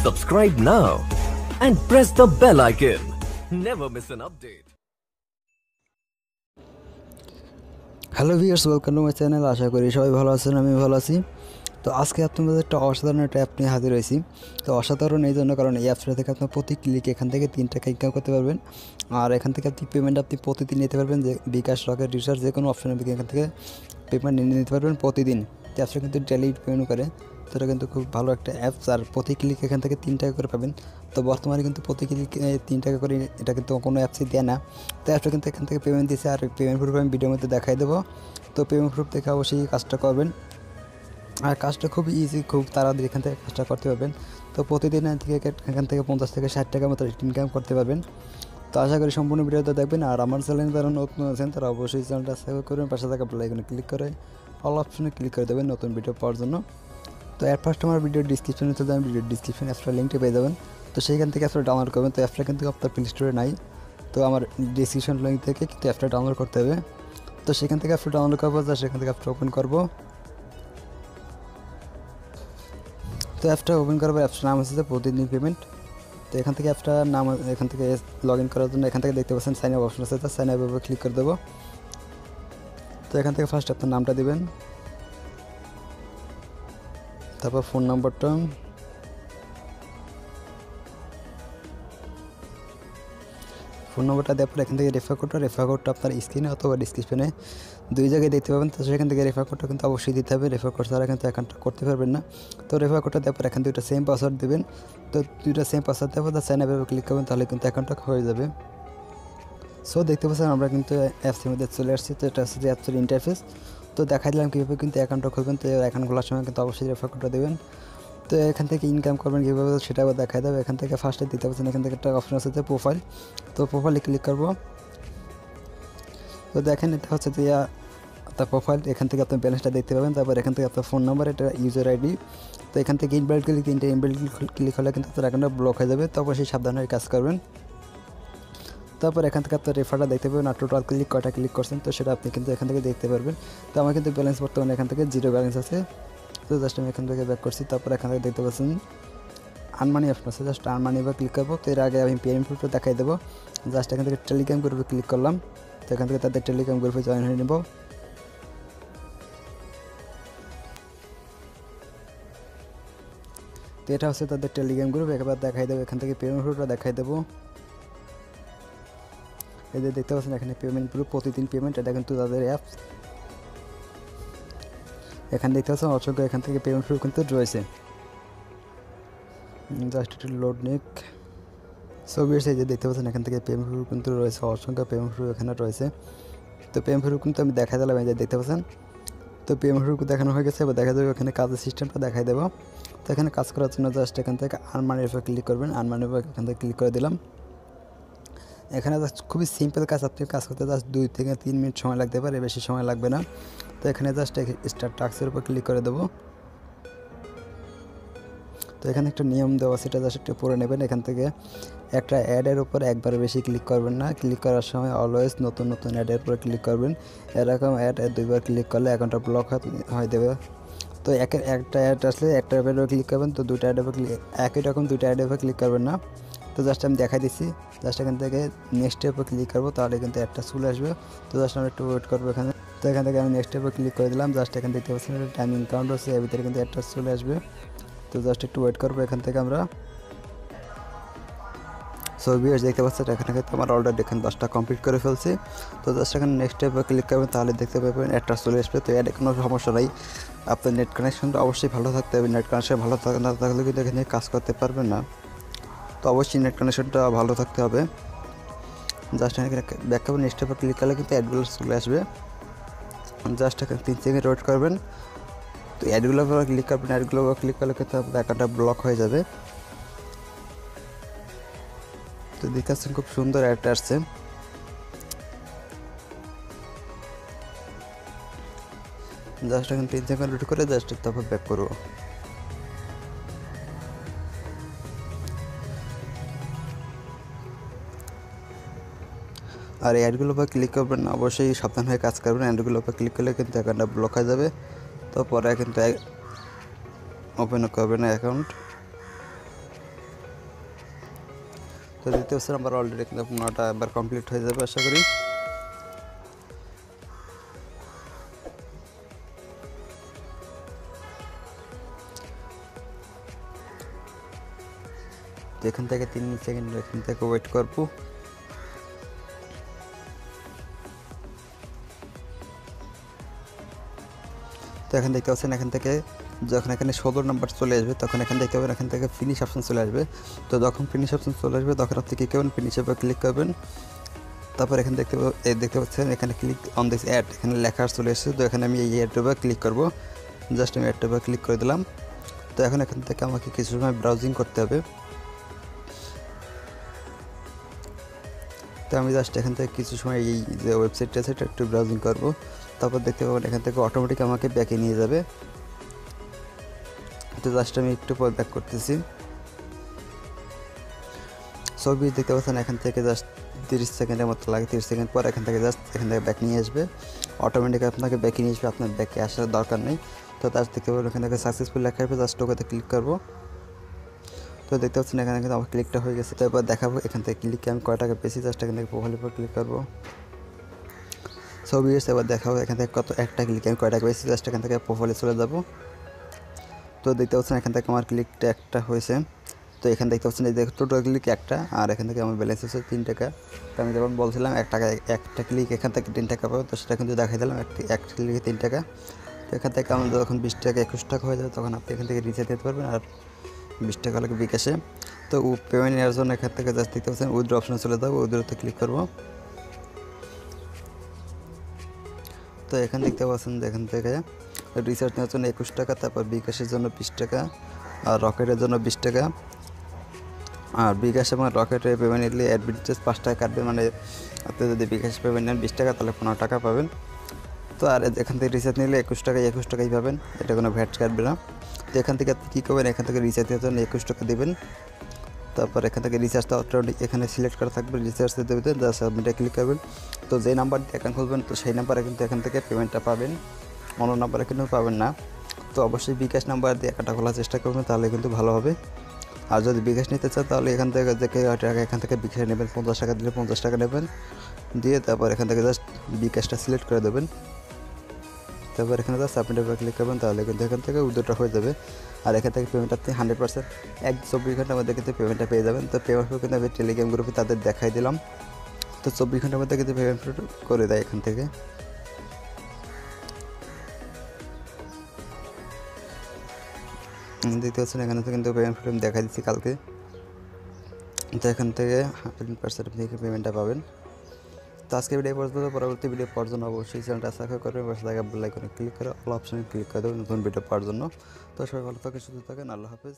Subscribe now and press the bell icon. Never miss an update. Hello viewers, welcome to my channel. আশা করি সবাই ভালো আছেন, আমি ভালো আছি। তো আজকে আপনাদের একটা অসাধারণ একটা অ্যাপ নিয়ে হাজির হয়েছি। তো অসাধারণ এই জন্য কারণ এই অ্যাপসটা থেকে আপনার প্রতি ক্লিকে এখান থেকে 3 টাকা ইনকাম করতে পারবেন। আর এখান থেকে আপনি পেমেন্ট প্রতিদিন নিতে পারবেন, যে বিকাশ, রকেট, রিচার্জ যে কোনো অপশনে এখান থেকে পেমেন্ট নিতে পারবেন প্রতিদিন। তো অ্যাপসটা কিন্তু ডেলি পেমেন্ট করে, তো এটা কিন্তু খুব ভালো একটা অ্যাপস। আর প্রতি ক্লিক এখান থেকে 3 টাকা করে পাবেন। তো বর্তমানে কিন্তু প্রতি ক্লিকে 3 টাকা করে, এটা কিন্তু কোনো অ্যাপসই দেয় না। তো অ্যাপসটা কিন্তু এখান থেকে পেমেন্ট দিচ্ছে, আর পেমেন্ট প্রুফ আমি ভিডিওর মধ্যে দেখাই দেবো। তো পেমেন্ট প্রুফ দেখে অবশ্যই কাজটা করবেন। আর কাজটা খুব ইজি, খুব তাড়াতাড়ি এখান থেকে কাজটা করতে পারবেন। তো প্রতিদিন এখান থেকে 50 থেকে 60 টাকার মতো ইনকাম করতে পারবেন। তো আশা করি সম্পূর্ণ ভিডিওটা দেখবেন। আর আমার চ্যানেলে যারা নতুন আছেন তারা অবশ্যই চ্যানেলটা সাবস্ক্রাইব করবেন, পাশে থাকা বেল আইকনে ক্লিক করে অল অপশনে ক্লিক করে দেবেন নতুন ভিডিও পাওয়ার জন্য। তো এর ফার্স্ট আমার ভিডিও ডিসক্রিপশনে চলে যাবেন, ভিডিও ডিসক্রিপশন অ্যাপসটার লিঙ্কটা পেয়ে যাবেন। তো সেইখান থেকে অ্যাপসটা ডাউনলোড করবেন। তো অ্যাপসটা কিন্তু আপনার প্লে স্টোরে নাই, তো আমার ডিসক্রিপশন লিঙ্ক থেকে কিন্তু অ্যাপসটা ডাউনলোড করতে হবে। তো সেখান থেকে অ্যাপসটা ডাউনলোড করবো, যা সেখান থেকে অ্যাপসটা ওপেন করবো। তো অ্যাপসটা ওপেন করার পর অ্যাপসটার নাম হচ্ছে প্রতিদিন পেমেন্ট। তো এখান থেকে অ্যাপসটার নাম, এখান থেকে লগ ইন করার জন্য এখান থেকে দেখতে পাচ্ছেন সাইন আপ অপশন আছে, তো সাইন আপ উপরে ক্লিক করে দেবো। তো এখান থেকে ফার্স্ট আপনার নামটা দিবেন, তারপর ফোন নাম্বারটা, দেওয়ার পর এখান থেকে রেফার কোডটা আপনার স্ক্রিনে অথবা ডিসক্রিপশনে 2 জায়গায় দেখতে পাবেন। তো সেখান থেকে রেফার কোডটা কিন্তু অবশ্যই দিতে হবে, রেফার কোড ছাড়া কিন্তু অ্যাকাউন্টটা করতে পারবেন না। তো রেফার কোডটা দেওয়ার পর এখান থেকে 2টা সেম পাসওয়ার্ড দেবেন। তো 2টা সেম পাসওয়ার্ড দেওয়ার পর সাইন আপে ক্লিক করবেন, তাহলে কিন্তু অ্যাকাউন্টটা হয়ে যাবে। সো দেখতে পাচ্ছেন আমরা কিন্তু অ্যাপসের মধ্যে চলে আসছি। তো এটা হচ্ছে যে অ্যাপসের ইন্টারফেস। তো দেখাই দিলাম কীভাবে কিন্তু অ্যাকাউন্টটা খুলবেন। তো অ্যাকাউন্ট খোলার সময় কিন্তু অবশ্যই রেফার কোডটা দেবেন। তো এখান থেকে ইনকাম করবেন কীভাবে সেটাও দেখাই দেবে। এখান থেকে ফার্স্টে দিতে পারছেন, এখান থেকে একটা অপশন আছে যে প্রোফাইল। তো প্রোফাইলে ক্লিক করবো। তো দেখেন এটা হচ্ছে যে আপনার প্রোফাইল, এখান থেকে আপনার ব্যালেন্সটা দেখতে পাবেন। তারপর এখান থেকে আপনার ফোন নাম্বার, এটা ইউজার আইডি। তো এখান থেকে ইনভ্যালিড ক্লিক হলে কিন্তু আপনার অ্যাকাউন্টটা ব্লক হয়ে যাবে। তো অবশ্যই সাবধান হয়ে কাজ করবেন। তারপর এখান থেকে আপনার রেফারটা দেখতে পাবেন, আর টোটাল কয়টা ক্লিক করছেন তো সেটা আপনি কিন্তু এখান থেকে দেখতে পারবেন। তো আমার কিন্তু ব্যালেন্স বর্তমানে এখান থেকে 0 ব্যালেন্স আছে। তো জাস্ট আমি এখান থেকে ব্যাক করছি। তারপর এখান থেকে দেখতে পাচ্ছেন আনমানি অপশন আছে, জাস্ট আনমানি বা ক্লিক করবো। তো এর আগে আমি পেমেন্ট প্রুফটা দেখাই দেবো। জাস্ট এখান থেকে টেলিগ্রাম গ্রুপে ক্লিক করলাম। তো এখান থেকে তাদের টেলিগ্রাম গ্রুপে জয়েন হয়ে নেব। তো এটা হচ্ছে তাদের টেলিগ্রাম গ্রুপ, একবার দেখাই দেবো। এখান থেকে পেমেন্ট প্রুফটা দেখাই দেবো। এই যে দেখতে পাচ্ছেন এখানে পেমেন্ট প্রুফ, প্রতিদিন পেমেন্ট, এটা কিন্তু তাদের অ্যাপস। এখানে দেখতে পাচ্ছেন অসংখ্য এখান থেকে পেমেন্ট প্রুফ কিন্তু রয়েছে। জাস্ট একটু লোড নিক। সো ভিউয়ার্স, এই যে দেখতে পাচ্ছেন এখান থেকে পেমেন্ট প্রুফ কিন্তু রয়েছে, অসংখ্য পেমেন্ট প্রুফ এখানে রয়েছে। তো পেমেন্ট প্রুফ কিন্তু আমি দেখা দিলাম, এই যে দেখতে পাচ্ছেন। তো পেমেন্ট প্রুফ দেখানো হয়ে গেছে। এবার দেখা যাবে এখানে কাজের সিস্টেমটা দেখাই দেবো। তো এখানে কাজ করার জন্য জাস্ট এখান থেকে আনমানির উপর ক্লিক করবেন, আনমানির উপর এখান থেকে ক্লিক করে দিলাম। এখানে জাস্ট খুবই সিম্পল কাজ, আপনি কাজ করতে জাস্ট 2 থেকে 3 মিনিট সময় লাগতে পারে, বেশি সময় লাগবে না। তো এখানে জাস্ট স্টার্ট টাস্কের উপর ক্লিক করে দেবো। তো এখানে একটা নিয়ম দেওয়া, সেটা জাস্ট একটু পড়ে নেবেন। এখান থেকে একটা অ্যাডের উপর একবার বেশি ক্লিক করবেন না, ক্লিক করার সময় অলওয়েজ নতুন নতুন অ্যাডের উপর ক্লিক করবেন। এরকম অ্যাড 2বার ক্লিক করলে অ্যাকাউন্টটা ব্লক হয়ে দেবে। তো একটা অ্যাড আসলে একটা অ্যাডের উপর ক্লিক করবেন, তো 2টা অ্যাডের উপর একই রকম 2টা অ্যাডের উপর ক্লিক করবেন না। তো জাস্ট আমি দেখাই দিচ্ছি, জাস্ট এখান থেকে নেক্সটের উপর ক্লিক করবো, তাহলে কিন্তু অ্যাডটা চলে আসবে। তো জাস্ট আমরা একটু ওয়েট করবো এখানে। তো এখান থেকে আমি নেক্সটের উপর ক্লিক করে দিলাম। জাস্ট এখান দেখতে পাচ্ছেন টাইমিং কাউন্ট হচ্ছে, এর ভিতরে কিন্তু অ্যাডটা চলে আসবে। তো জাস্ট একটু ওয়েট করবো এখান থেকে আমরা। সো ভিউয়ার্স, দেখতে পাচ্ছেন এখানে কিন্তু আমার অলরেডি এখানে 10টা কমপ্লিট করে ফেলছি। তো জাস্ট এখানে নেক্সট স্টেপে ক্লিক করবেন, তাহলে দেখতে পাবেন অ্যাডটা চলে আসবে। তো অ্যাডে কোনো সমস্যা নাই, আপনার নেট কানেকশনটা অবশ্যই ভালো থাকতে হবে। নেট কানেকশন ভালো না থাকলে কিন্তু এখানে কাজ করতে পারবেন না। তো অবশ্যই নেট কানেকশনটা ভালো থাকতে হবে। জাস্ট এখানে ব্যাক করবেন, নেক্সট স্টেপে ক্লিক করলে কিন্তু অ্যাডগুলো চলে আসবে। জাস্ট এখানে 3 সেকেন্ড ওয়েট করবেন। তো অ্যাডগুলোর উপর ক্লিক করবেন, অ্যাডগুলোর উপর ক্লিক করলে কিন্তু আপনার অ্যাকাউন্টটা ব্লক হয়ে যাবে। তো দেখাচ্ছেন খুব সুন্দর অ্যাড আসছে। জাস্ট এখন 3 সেকেন্ড ওয়েট করে জাস্ট তারপর ব্যাক করবো। আর এই অ্যাডগুলোর উপর ক্লিক করবেন না, অবশ্যই সাবধান হয়ে কাজ করবেন। অ্যাডগুলোর উপর ক্লিক করলে কিন্তু অ্যাকাউন্টটা ব্লক হয়ে যাবে। তো পরে কিন্তু ওপেন করবেন অ্যাকাউন্ট। তো দেখতে পাচ্ছেন আমার অলরেডি কিন্তু 15টা একবার কমপ্লিট হয়ে যাবে আশা করি। তো এখান থেকে 3 সেকেন্ড এখান থেকে ওয়েট করবো। তো এখন দেখতে পাচ্ছেন এখান থেকে যখন এখানে 16 নাম্বার চলে আসবে তখন এখানে দেখতে পাবেন এখান থেকে ফিনিশ অপশন চলে আসবে। তো যখন ফিনিশ অপশন চলে আসবে তখন আপনি কী করবেন, ফিনিশের উপর ক্লিক করবেন। তারপর এখানে দেখতে পাচ্ছেন এখানে ক্লিক অন দিস অ্যাড, এখানে লেখা চলে এসেছে। তো এখানে আমি এই অ্যাডের উপর ক্লিক করবো, জাস্ট আমি অ্যাডের উপর ক্লিক করে দিলাম। তো এখন এখান থেকে আমাকে কিছু সময় ব্রাউজিং করতে হবে। তো আমি জাস্ট এখান থেকে কিছু সময় এই যে ওয়েবসাইটটা আছে এটা একটু ব্রাউজিং করবো। তারপর দেখতে পাবেন এখান থেকে অটোমেটিক আমাকে ব্যাকে নিয়ে যাবে। তো জাস্ট আমি একটু পর ব্যাক করতেছি। ছবি দেখতে পাচ্ছেন এখান থেকে জাস্ট 30 সেকেন্ডের মতো লাগে। 30 সেকেন্ড পর এখান থেকে জাস্ট এখান থেকে ব্যাক নিয়ে আসবে, অটোমেটিক আপনাকে ব্যাকে নিয়ে আসবে, আপনার ব্যাকে আসার দরকার নেই। তো জাস্ট দেখতে পাবেন এখান থেকে সাকসেসফুল লেখা আসবে, জাস্ট ওকে ক্লিক করবো। তো দেখতে পাচ্ছেন এখানে কিন্তু আমার ক্লিকটা হয়ে গেছে। তো এবার দেখাবো এখান থেকে ক্লিকে আমি কয় টাকা পেয়েছি, জাস্ট এখান থেকে প্রোফাইলের উপর ক্লিক করবো। ছবি এসে এবার দেখাবো এখান থেকে কত একটা ক্লিকে আমি কয় টাকা পেয়েছি, জাস্ট এখান থেকে প্রোফাইলে চলে যাবো। তো দেখতে পাচ্ছেন এখান থেকে আমার ক্লিকটা একটা হয়েছে। তো এখানে দেখতে পাচ্ছেন এই যে টোটাল ক্লিক একটা, আর এখান থেকে আমার ব্যালেন্স হচ্ছে 3 টাকা। তো আমি যেমন বলছিলাম 1 টাকা একটা ক্লিক এখান থেকে 3 টাকা পাবো, তো সেটা কিন্তু দেখাই দিলাম একটা ক্লিকে 3 টাকা। তো এখান থেকে আমাদের যখন 20 টাকা 21 টাকা হয়ে যাবে তখন আপনি এখান থেকে রিচার্জ দিতে পারবেন, আর 20 টাকা লাগে বিকাশে। তো পেমেন্ট নেওয়ার জন্য এখান থেকে জাস্ট দেখতে পাচ্ছেন উইথড্র অপশনে চলে যাবো, উইথড্রতে ক্লিক করবো। তো এখানে দেখতে পাচ্ছেন যে এখান থেকে রিচার্জ নেওয়ার জন্য 21 টাকা, তারপর বিকাশের জন্য 20 টাকা, আর রকেটের জন্য 20 টাকা। আর বিকাশ এবং রকেটে পেমেন্ট নিলে অ্যাডভান্টেজ 5 টাকা কাটবে, মানে আপনি যদি বিকাশ পেমেন্ট নেন 20 টাকা তাহলে 15 টাকা পাবেন। তো আর এখান থেকে রিচার্জ নিলে 21 টাকাই পাবেন, এটা কোনো ভ্যাট কাটবে না। তো এখান থেকে আপনি কী করবেন, এখান থেকে রিচার্জ দেওয়ার জন্য 21 টাকা দেবেন। তারপর এখান থেকে রিচার্জটা অটোমেটিক এখানে সিলেক্ট করা থাকবে, রিচার্জ দিতে দেবেন, জাস্ট সাবমিটে ক্লিক করবেন। তো যেই নাম্বার দিয়ে অ্যাকাউন্ট খুলবেন তো সেই নাম্বারে কিন্তু এখান থেকে পেমেন্টটা পাবেন, অন্য নাম্বারে কিন্তু পাবেন না। তো অবশ্যই বিকাশ নাম্বার দিয়ে অ্যাকাউন্টটা খোলার চেষ্টা করবেন, তাহলে কিন্তু ভালো হবে। আর যদি বিকাশ নিতে চান তাহলে এখান থেকে যে টাকা এখান থেকে বিকাশ নেবেন, 50 টাকা দিলে 50 টাকা নেবেন, দিয়ে তারপর এখান থেকে জাস্ট বিকাশটা সিলেক্ট করে দেবেন। তারপর এখানে জাস্ট সাবমিটের উপর ক্লিক করবেন, তাহলে কিন্তু এখান থেকে উইথড্রটা হয়ে যাবে। আর এখান থেকে পেমেন্ট আপনি 100% 24 ঘন্টার মধ্যে কিন্তু পেমেন্টটা পেয়ে যাবেন। তো পেমেন্ট কিন্তু আমি টেলিগ্রাম গ্রুপে তাদের দেখাই দিলাম, তো 24 ঘন্টার মধ্যে কিন্তু পেমেন্ট করে দেয় এখান থেকে। দেখতে পাচ্ছেন এখানে তো কিন্তু পেমেন্ট দেখা দিচ্ছি কালকে। তো এখান থেকে 100% আপনি পেমেন্টটা পাবেন। তো আজকে ভিডিও পর্যন্ত, পরবর্তী ভিডিও পাওয়ার জন্য অবশ্যই চ্যানেলটা সাবস্ক্রাইব করবেন, পাশে থাকা বেল আইকনে ক্লিক করে অল অপশনে ক্লিক করে দেবেন নতুন ভিডিও পাওয়ার জন্য। তো সবাই ভালো থাকেন, সুস্থ থাকেন, আল্লাহ হাফেজ।